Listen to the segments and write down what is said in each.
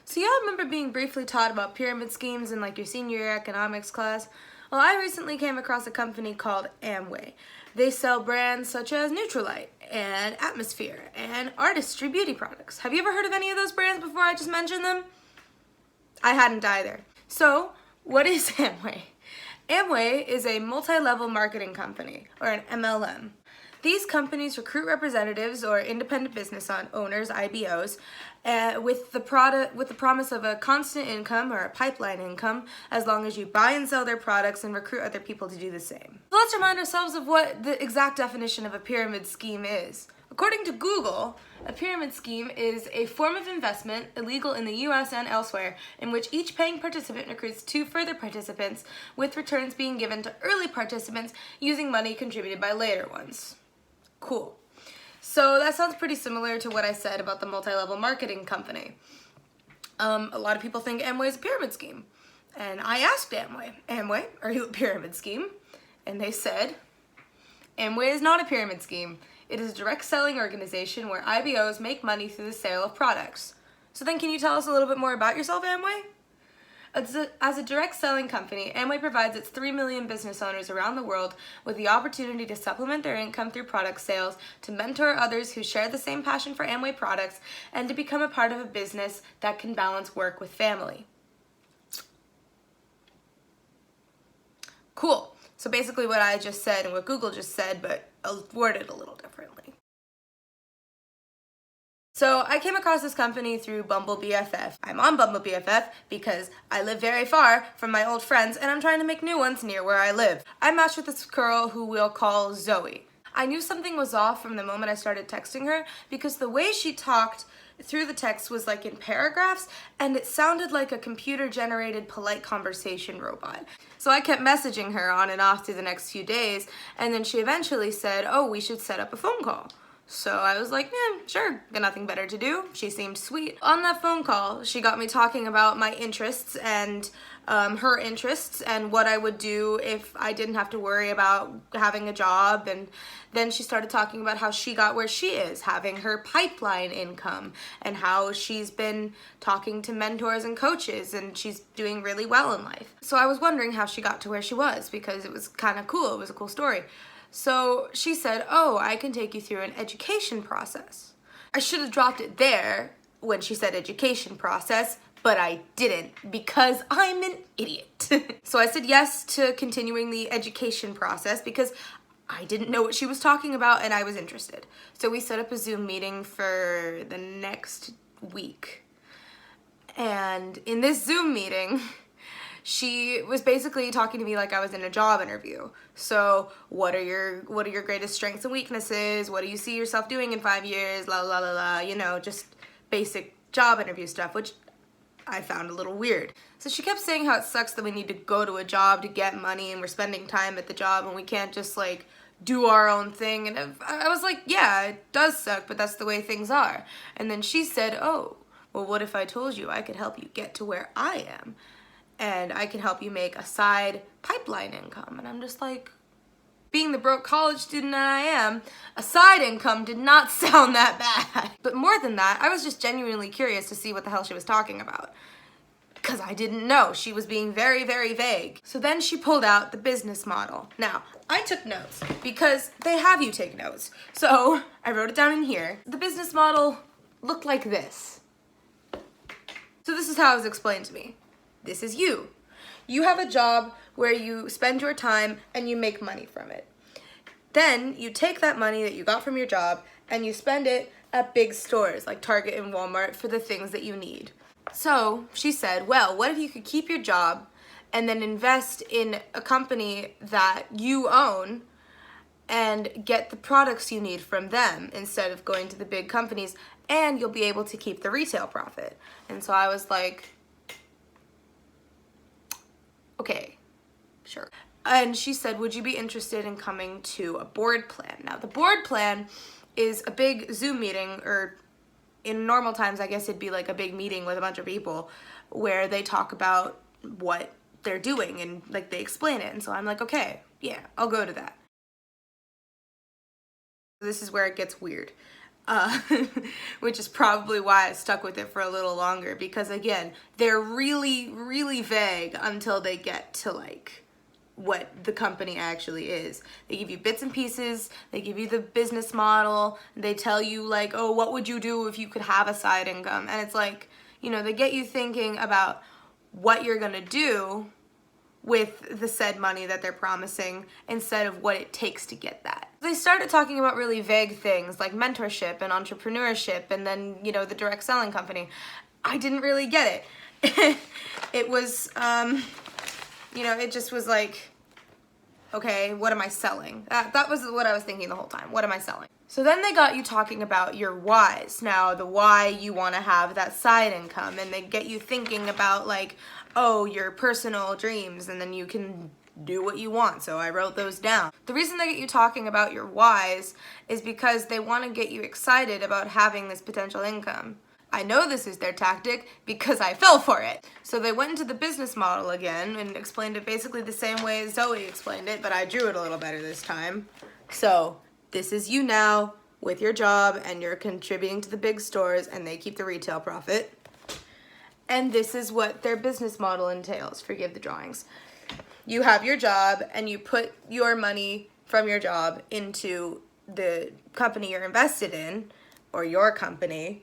So y'all remember being briefly taught about pyramid schemes in like your senior year economics class? Well, I recently came across a company called AmWay. They sell brands such as Neutralite and Atmosphere and Artistry beauty products. Have you ever heard of any of those brands before I just mentioned them? I hadn't either. So, what is AmWay? AmWay is a multi-level marketing company, or an MLM. These companies recruit representatives or independent business owners, IBOs, with the promise of a constant income or a pipeline income as long as you buy and sell their products and recruit other people to do the same. So let's remind ourselves of what the exact definition of a pyramid scheme is. According to Google, a pyramid scheme is a form of investment, illegal in the US and elsewhere, in which each paying participant recruits two further participants, with returns being given to early participants using money contributed by later ones. Cool. So that sounds pretty similar to what I said about the multi-level marketing company. A lot of people think Amway is a pyramid scheme. And I asked Amway, are you a pyramid scheme? And they said, Amway is not a pyramid scheme. It is a direct selling organization where IBOs make money through the sale of products. So then can you tell us a little bit more about yourself, Amway? As a direct selling company, Amway provides its 3 million business owners around the world with the opportunity to supplement their income through product sales, to mentor others who share the same passion for Amway products, and to become a part of a business that can balance work with family. Cool. So basically what I just said and what Google just said, but worded a little differently. So I came across this company through Bumble BFF. I'm on Bumble BFF because I live very far from my old friends and I'm trying to make new ones near where I live. I matched with this girl who we'll call Zoe. I knew something was off from the moment I started texting her because the way she talked through the text was like in paragraphs and it sounded like a computer-generated polite conversation robot. So I kept messaging her on and off through the next few days and then she eventually said, oh, we should set up a phone call. So I was like, yeah, sure, got nothing better to do. She seemed sweet. On that phone call, she got me talking about my interests and her interests and what I would do if I didn't have to worry about having a job. And then she started talking about how she got where she is, having her pipeline income, and how she's been talking to mentors and coaches and she's doing really well in life. So I was wondering how she got to where she was because it was kind of cool. It was a cool story. So she said, oh, I can take you through an education process. I should have dropped it there when she said education process, but I didn't because I'm an idiot. So I said yes to continuing the education process because I didn't know what she was talking about and I was interested. So we set up a Zoom meeting for the next week. And in this Zoom meeting, she was basically talking to me like I was in a job interview. So what are your greatest strengths and weaknesses? What do you see yourself doing in 5 years? La la la la, you know, just basic job interview stuff, which I found a little weird. So she kept saying how it sucks that we need to go to a job to get money and we're spending time at the job and we can't just like do our own thing. And I was like, yeah, it does suck, but that's the way things are. And then she said, oh, well, what if I told you I could help you get to where I am? And I can help you make a side pipeline income. And I'm just like, being the broke college student that I am, a side income did not sound that bad. But more than that, I was just genuinely curious to see what the hell she was talking about. Because I didn't know. She was being very, very vague. So then she pulled out the business model. Now, I took notes because they have you take notes. So I wrote it down in here. The business model looked like this. So this is how it was explained to me. This is you. You have a job where you spend your time and you make money from it. Then you take that money that you got from your job and you spend it at big stores like Target and Walmart for the things that you need. So she said, well, what if you could keep your job and then invest in a company that you own and get the products you need from them instead of going to the big companies, and you'll be able to keep the retail profit. And so I was like, okay, sure. And she said, would you be interested in coming to a board plan? Now, the board plan is a big Zoom meeting, or in normal times, I guess it'd be like a big meeting with a bunch of people where they talk about what they're doing and like they explain it. And so I'm like, okay, yeah, I'll go to that. This is where it gets weird. which is probably why I stuck with it for a little longer, because again, they're really, really vague until they get to like what the company actually is. They give you bits and pieces, they give you the business model, they tell you like, oh, what would you do if you could have a side income? And it's like, you know, they get you thinking about what you're gonna do with the said money that they're promising instead of what it takes to get that. They started talking about really vague things like mentorship and entrepreneurship and then, you know, the direct selling company. I didn't really get it. It was, you know, it just was like, okay, what am I selling? That was what I was thinking the whole time. What am I selling? So then they got you talking about your whys. Now, the why you want to have that side income, and they get you thinking about like, oh, your personal dreams, and then you can do what you want. So I wrote those down. The reason they get you talking about your whys is because they want to get you excited about having this potential income. I know this is their tactic because I fell for it. So they went into the business model again and explained it basically the same way as Zoe explained it, but I drew it a little better this time. So this is you now with your job, and you're contributing to the big stores, and they keep the retail profit. And this is what their business model entails. Forgive the drawings. You have your job, and you put your money from your job into the company you're invested in, or your company,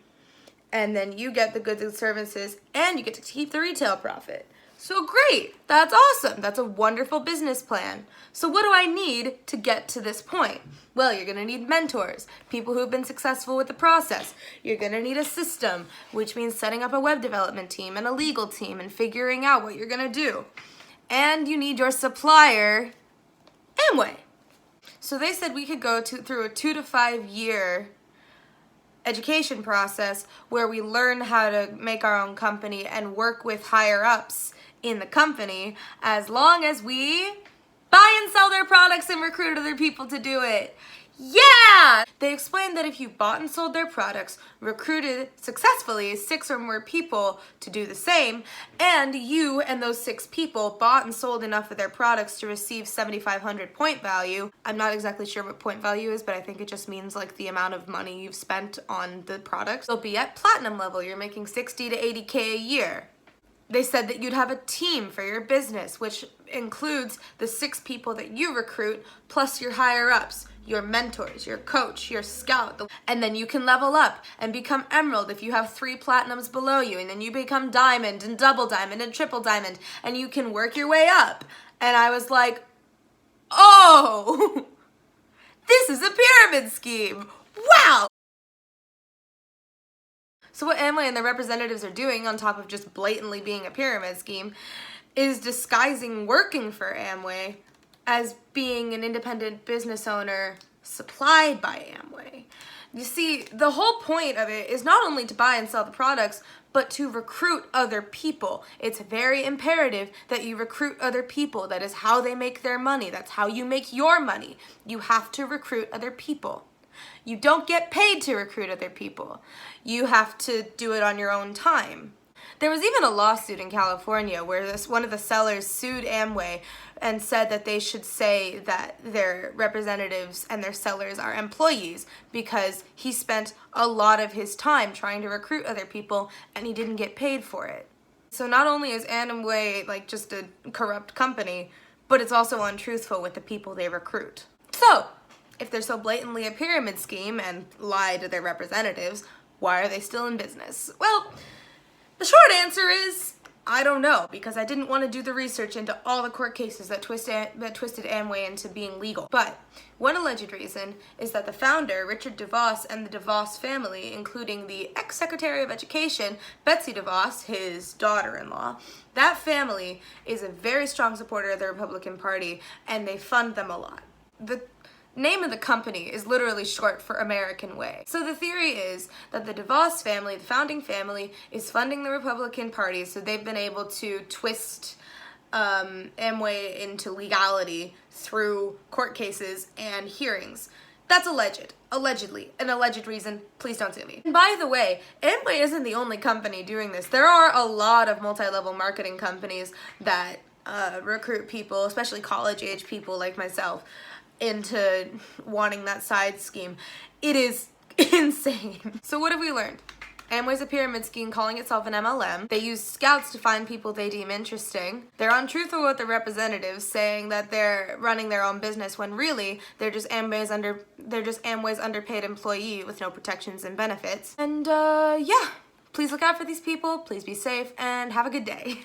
and then you get the goods and services, and you get to keep the retail profit. So great, that's awesome. That's a wonderful business plan. So what do I need to get to this point? Well, you're gonna need mentors, people who've been successful with the process. You're gonna need a system, which means setting up a web development team and a legal team and figuring out what you're gonna do. And you need your supplier, AmWay. So they said we could go through a 2 to 5 year education process where we learn how to make our own company and work with higher ups in the company, as long as we buy and sell their products and recruit other people to do it. Yeah! They explained that if you bought and sold their products, recruited successfully 6 or more people to do the same, and you and those 6 people bought and sold enough of their products to receive 7,500 point value. I'm not exactly sure what point value is, but I think it just means like the amount of money you've spent on the products. You'll be at platinum level. You're making 60 to 80K a year. They said that you'd have a team for your business, which includes the 6 people that you recruit, plus your higher ups, your mentors, your coach, your scout, and then you can level up and become emerald if you have 3 platinums below you, and then you become diamond and double diamond and triple diamond, and you can work your way up. And I was like, oh, this is a pyramid scheme. Wow. So what AmWay and their representatives are doing, on top of just blatantly being a pyramid scheme, is disguising working for AmWay as being an independent business owner supplied by AmWay. You see, the whole point of it is not only to buy and sell the products, but to recruit other people. It's very imperative that you recruit other people. That is how they make their money. That's how you make your money. You have to recruit other people. You don't get paid to recruit other people. You have to do it on your own time. There was even a lawsuit in California where one of the sellers sued AmWay and said that they should say that their representatives and their sellers are employees because he spent a lot of his time trying to recruit other people and he didn't get paid for it. So not only is AmWay like just a corrupt company, but it's also untruthful with the people they recruit. So, if they're so blatantly a pyramid scheme and lie to their representatives, why are they still in business? Well, the short answer is, I don't know, because I didn't want to do the research into all the court cases that twisted AmWay into being legal. But one alleged reason is that the founder, Richard DeVos, and the DeVos family, including the ex-Secretary of Education, Betsy DeVos, his daughter-in-law, that family is a very strong supporter of the Republican Party, and they fund them a lot. The name of the company is literally short for American Way. So the theory is that the DeVos family, the founding family, is funding the Republican Party, so they've been able to twist AmWay into legality through court cases and hearings. That's alleged. Allegedly. An alleged reason. Please don't sue me. And by the way, AmWay isn't the only company doing this. There are a lot of multi-level marketing companies that recruit people, especially college-age people like myself, into wanting that side scheme. It is insane. So what have we learned? Amway's a pyramid scheme calling itself an MLM. They use scouts to find people they deem interesting. They're untruthful with their representatives, saying that they're running their own business when really they're just Amway's underpaid employee with no protections and benefits. And yeah, please look out for these people, please be safe, and have a good day.